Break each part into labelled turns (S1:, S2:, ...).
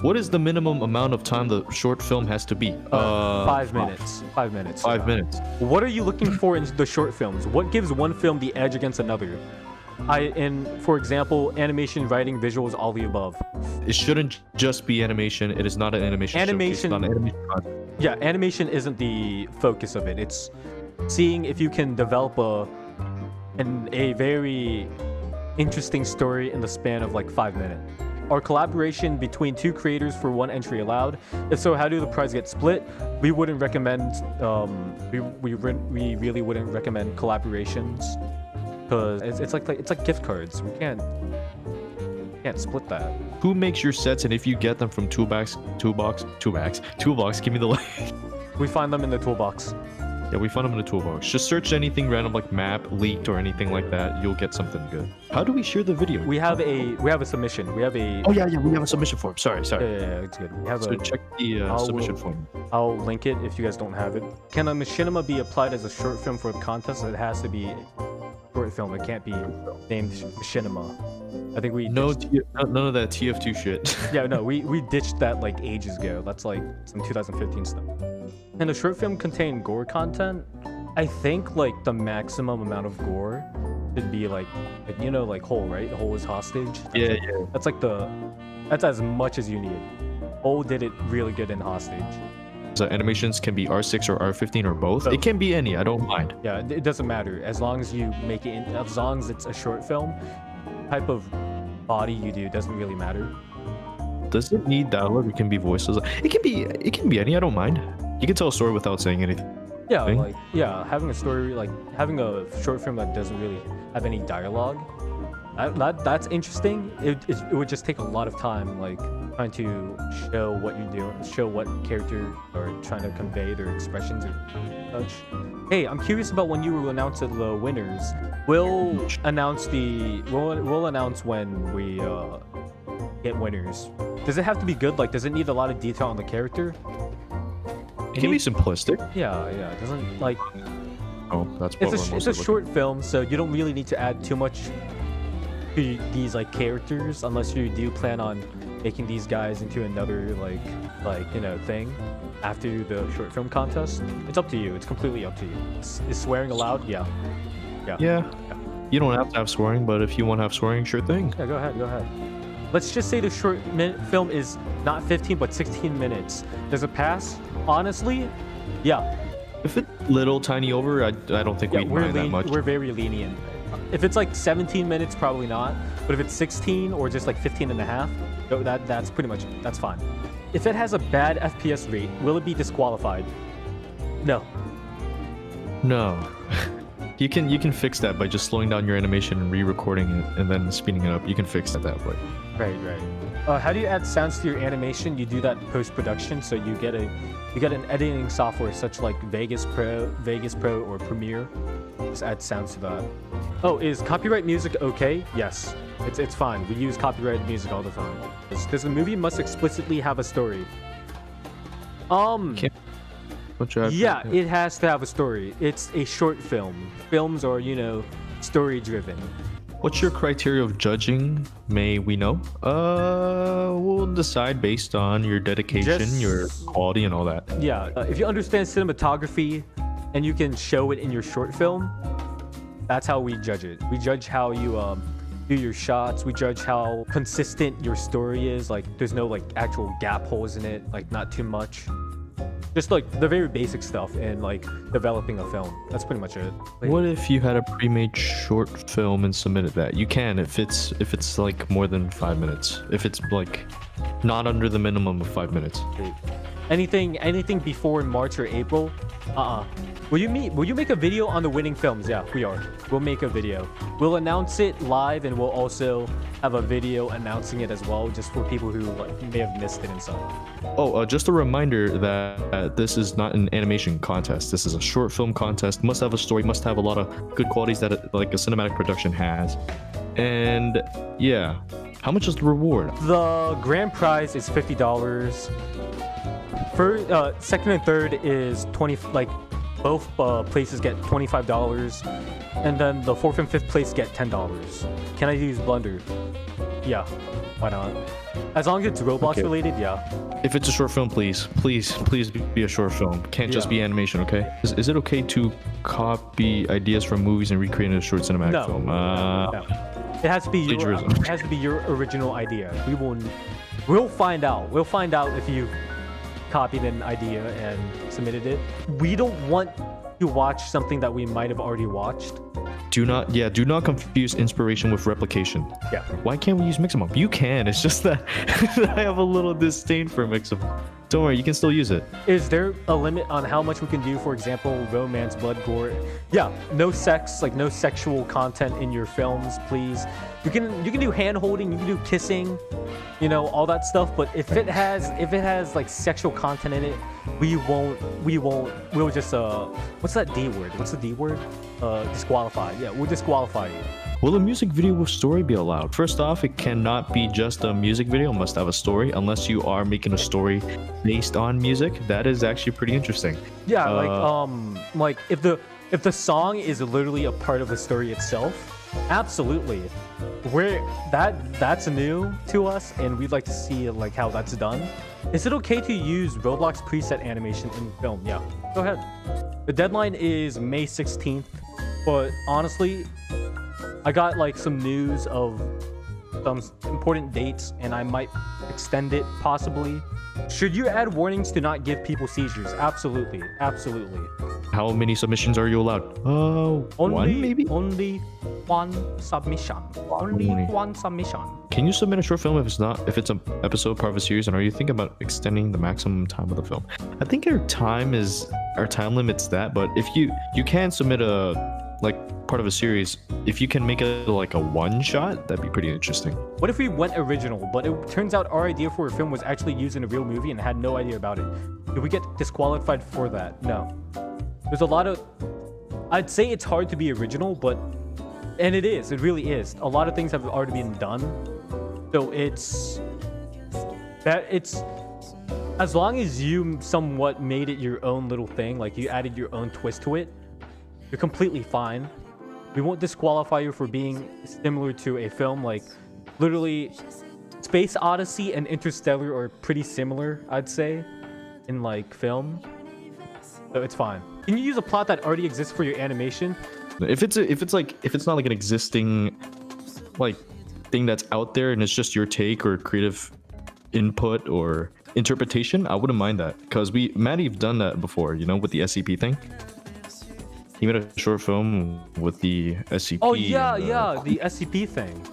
S1: What is the minimum amount of time the short film has to be?
S2: 5 minutes. 5 minutes.
S1: 5 minutes.
S2: What are you looking for in the short films? What gives one film the edge against another? For example, animation, writing, visuals, all the above.
S1: It shouldn't just be animation. It is not an animation.
S2: Animation.
S1: Not an animation content.
S2: Yeah, animation isn't the focus of it. It's seeing if you can develop a very interesting story in the span of like 5 minutes. Or collaboration between two creators for one entry allowed? If so, how do the prize get split? We wouldn't recommend. We really wouldn't recommend collaborations because it's like gift cards. We can't split that.
S1: Who makes your sets, and if you get them from Toolbox, give me the link.
S2: We find them in the toolbox.
S1: Yeah, we found them in the toolbox. Just search anything random like map, leaked, or anything like that. You'll get something good. How do we share the video?
S2: We have a submission. We have a.
S1: Oh yeah, we have a submission form. Sorry.
S2: Yeah, it's good. We have
S1: check the submission form.
S2: I'll link it if you guys don't have it. Can a machinima be applied as a short film for the contest? It has to be a short film. It can't be named machinima. I think we
S1: none of that TF2 shit.
S2: Yeah, no, we ditched that like ages ago. That's like some 2015 stuff. Can the short film contain gore content? I think like the maximum amount of gore should be like Hole, right? Hole is hostage.
S1: Yeah.
S2: That's as much as you need. Hole did it really good in hostage.
S1: So animations can be R6 or R15 or both. It can be any. I don't mind.
S2: Yeah, it doesn't matter as long as you make it. As long as it's a short film, type of body you do doesn't really matter.
S1: Does it need dialogue? It can be voices. It can be any. I don't mind. You can tell a story without saying anything.
S2: Yeah, having a story, like having a short film that doesn't really have any dialogue, that's interesting. It would just take a lot of time, like trying to show what you're doing, show what character are trying to convey their expressions or such. Hey, I'm curious about when you will announce the winners. We'll announce when we get winners. Does it have to be good? Like, does it need a lot of detail on the character?
S1: It can be simplistic.
S2: Yeah. It doesn't like.
S1: Oh, that's what
S2: it's a short film, so you don't really need to add too much to these like characters unless you do plan on making these guys into another thing after the short film contest. It's up to you. It's completely up to you. Is swearing allowed? Yeah.
S1: You don't have to have swearing, but if you want to have swearing, sure thing.
S2: Yeah, go ahead. Let's just say the short film is not 15 but 16 minutes. Does it pass? Honestly, yeah.
S1: If it's little tiny over, I don't think we'd mind that much.
S2: We're very lenient. If it's like 17 minutes, probably not. But if it's 16 or just like 15 and a half, that's pretty much, that's fine. If it has a bad FPS rate, will it be disqualified? No. You can fix that by just slowing down your animation and re-recording it and then speeding it up. You can fix it that way. Right. How do you add sounds to your animation? You do that post-production, so you get an editing software such like Vegas Pro or Premiere. Just add sounds to that. Oh, is copyright music okay? Yes, it's fine. We use copyrighted music all the time. Does the movie must explicitly have a story? Yeah, it has to have a story. It's a short film. Films are, story-driven.
S1: What's your criteria of judging? May we know? We'll decide based on your dedication, your quality, and all that.
S2: Yeah, if you understand cinematography and you can show it in your short film, that's how we judge it. We judge how you do your shots. We judge how consistent your story is. Like, there's no like actual gap holes in it. Like, not too much. Just like the very basic stuff in like developing a film. That's pretty much it.
S1: What if you had a pre-made short film and submitted that? You can if it's like more than 5 minutes. If it's like not under the minimum of 5 minutes.
S2: Anything before March or April? Will you make a video on the winning films? Yeah, we are. We'll make a video. We'll announce it live, and we'll also have a video announcing it as well, just for people who may have missed it and stuff.
S1: Oh, just a reminder that this is not an animation contest. This is a short film contest. Must have a story. Must have a lot of good qualities that like a cinematic production has. And yeah, how much is the reward?
S2: The grand prize is $50. Second and third is 20. Like, both places get $25, and then the fourth and fifth place get $10. Can I use Blender? Yeah. Why not? As long as it's Roblox
S1: Okay.
S2: related, yeah.
S1: If it's a short film, please be a short film. Can't just
S2: Yeah.
S1: be animation, okay? Is it okay to copy ideas from movies and recreate in a short cinematic
S2: No.
S1: film?
S2: No. It has to be your.
S1: Plagiarism.
S2: It has to be your original idea. We'll find out. We'll find out if you copied an idea and submitted it. We don't want to watch something that we might have already watched.
S1: Do not confuse inspiration with replication.
S2: Yeah.
S1: Why can't we use Mixamo? You can. It's just that I have a little disdain for Mixamo. Don't worry, you can still use it.
S2: Is there a limit on how much we can do? For example, romance, blood, gore. Yeah, no sex, like no sexual content in your films, please. You can do hand holding, you can do kissing, you know, all that stuff. But if it has like sexual content in it, we'll just what's that D word? What's the D word? Disqualify. Yeah, we'll disqualify you.
S1: Will a music video with story be allowed? First off, it cannot be just a music video. It must have a story, unless you are making a story based on music. That is actually pretty interesting.
S2: Yeah, like if the song is literally a part of the story itself, absolutely. That's new to us, and we'd like to see like how that's done. Is it okay to use Roblox preset animation in film? Yeah, go ahead. The deadline is May 16th, but honestly, I got like some news of some important dates, and I might extend it possibly. Should you add warnings to not give people seizures? Absolutely, absolutely.
S1: How many submissions are you allowed? One maybe?
S2: Only one submission. Only one submission.
S1: Can you submit a short film if it's an episode part of a series? And are you thinking about extending the maximum time of the film? I think our time limits that, but if you can submit a part of a series, if you can make it like a one shot, that'd be pretty interesting.
S2: What if we went original, but it turns out our idea for a film was actually used in a real movie and had no idea about it? Did we get disqualified for that? No. There's a lot of, I'd say it's hard to be original, and it really is. A lot of things have already been done. So it's as long as you somewhat made it your own little thing, like you added your own twist to it, you're completely fine. We won't disqualify you for being similar to a film. Like literally Space Odyssey and Interstellar are pretty similar, I'd say, in like film. So it's fine. Can you use a plot that already exists for your animation?
S1: If it's not like an existing like thing that's out there and it's just your take or creative input or interpretation, I wouldn't mind that, because Maddie've done that before, you know, with the SCP thing. He made a short film with the SCP.
S2: Oh yeah, the SCP thing.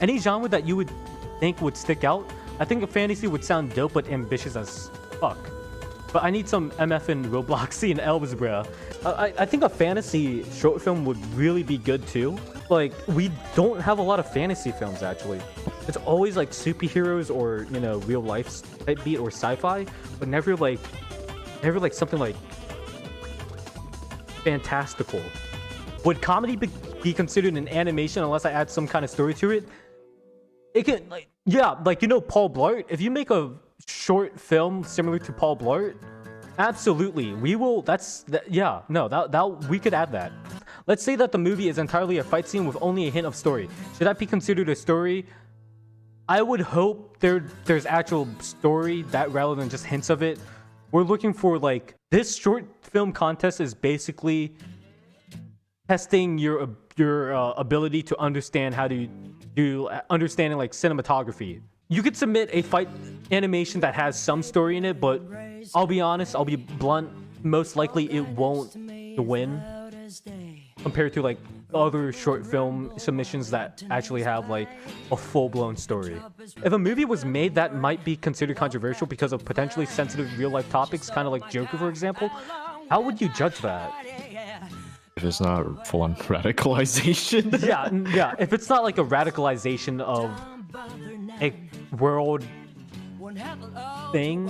S2: Any genre that you would think would stick out? I think a fantasy would sound dope but ambitious as fuck. But I need some MF and Robloxy and elves, bruh. I think a fantasy short film would really be good too. Like, we don't have a lot of fantasy films actually. It's always like superheroes or, you know, real life type beat or sci-fi, but never like something like fantastical. Would comedy be considered an animation unless I add some kind of story to it? It can, like, yeah, like, you know, Paul Blart. If you make a short film similar to Paul Blart, absolutely, we will. Yeah, no, that we could add that. Let's say that the movie is entirely a fight scene with only a hint of story. Should that be considered a story? I would hope there's actual story that rather than just hints of it. We're looking for, like, this short film contest is basically testing your ability to understand how to do understanding like cinematography. You could submit a fight animation that has some story in it, but I'll be honest, I'll be blunt, most likely it won't win compared to like other short film submissions that actually have like a full-blown story. If a movie was made that might be considered controversial because of potentially sensitive real-life topics, kind of like Joker, for example, how would you judge that?
S1: If it's not full-on radicalization.
S2: yeah, if it's not like a radicalization of a world thing,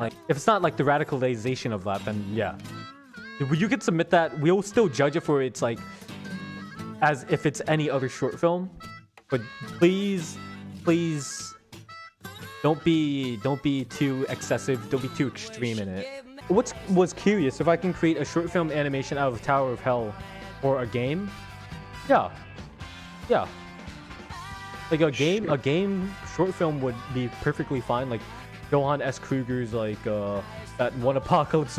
S2: like if it's not like the radicalization of that, then yeah, you could submit that. We'll still judge it for its like as if it's any other short film, but please don't be too excessive, don't be too extreme in it. Was curious if I can create a short film animation out of Tower of Hell or a game. Yeah Like a game short film would be perfectly fine. Like Johann S. Kruger's like that one Apocalypse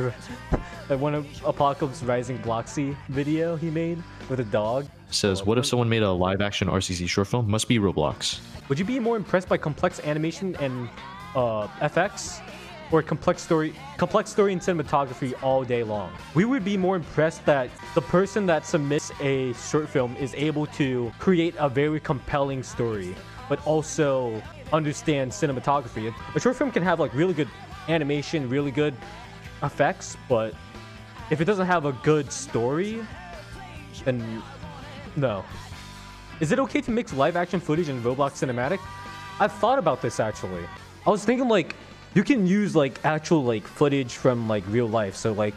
S2: Rising Bloxy video he made with a dog.
S1: Says, what if someone made a live action RCC short film? Must be Roblox.
S2: Would you be more impressed by complex animation and FX, or complex story and cinematography all day long? We would be more impressed that the person that submits a short film is able to create a very compelling story, but also understand cinematography. A short film can have like really good animation, really good effects, but if it doesn't have a good story, then no. Is it okay to mix live action footage in Roblox cinematic? I've thought about this actually. I was thinking like you can use like actual like footage from like real life. So like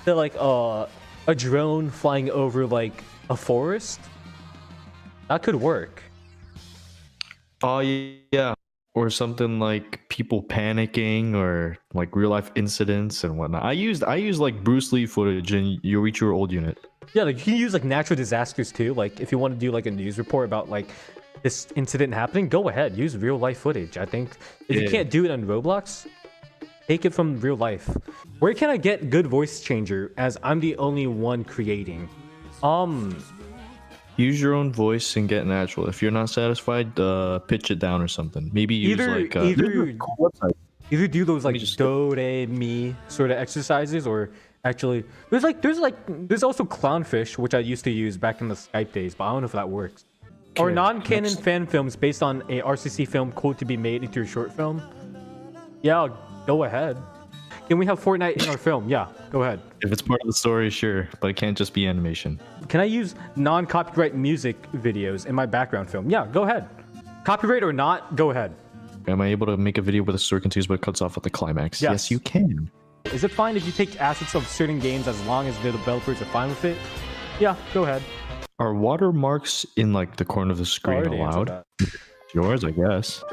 S2: they're like a drone flying over like a forest. That could work.
S1: Oh yeah. Or something like people panicking or like real life incidents and whatnot. I used like Bruce Lee footage in You Reach Your Old Unit.
S2: Yeah, like you can use like natural disasters too. Like if you want to do like a news report about like this incident happening, go ahead, use real life footage. I think if you can't do it on Roblox, take it from real life. Where can I get good voice changer as I'm the only one creating?
S1: Use your own voice and get natural. If you're not satisfied, pitch it down or something. Maybe use
S2: either do those like do re mi sort of exercises, or actually there's also clownfish, which I used to use back in the Skype days, but I don't know if that works. Or non-canon fan films based on a RCC film code to be made into a short film. Yeah, go ahead. Can we have Fortnite in our film? Yeah, go ahead.
S1: If it's part of the story, sure, but it can't just be animation.
S2: Can I use non-copyright music videos in my background film? Yeah, go ahead. Copyright or not, go ahead.
S1: Am I able to make a video where the story continues but cuts off at the climax? Yes, you can.
S2: Is it fine if you take assets of certain games as long as the developers are fine with it? Yeah, go ahead.
S1: Are watermarks in like the corner of the screen allowed?
S2: Yours,
S1: Yours, I guess.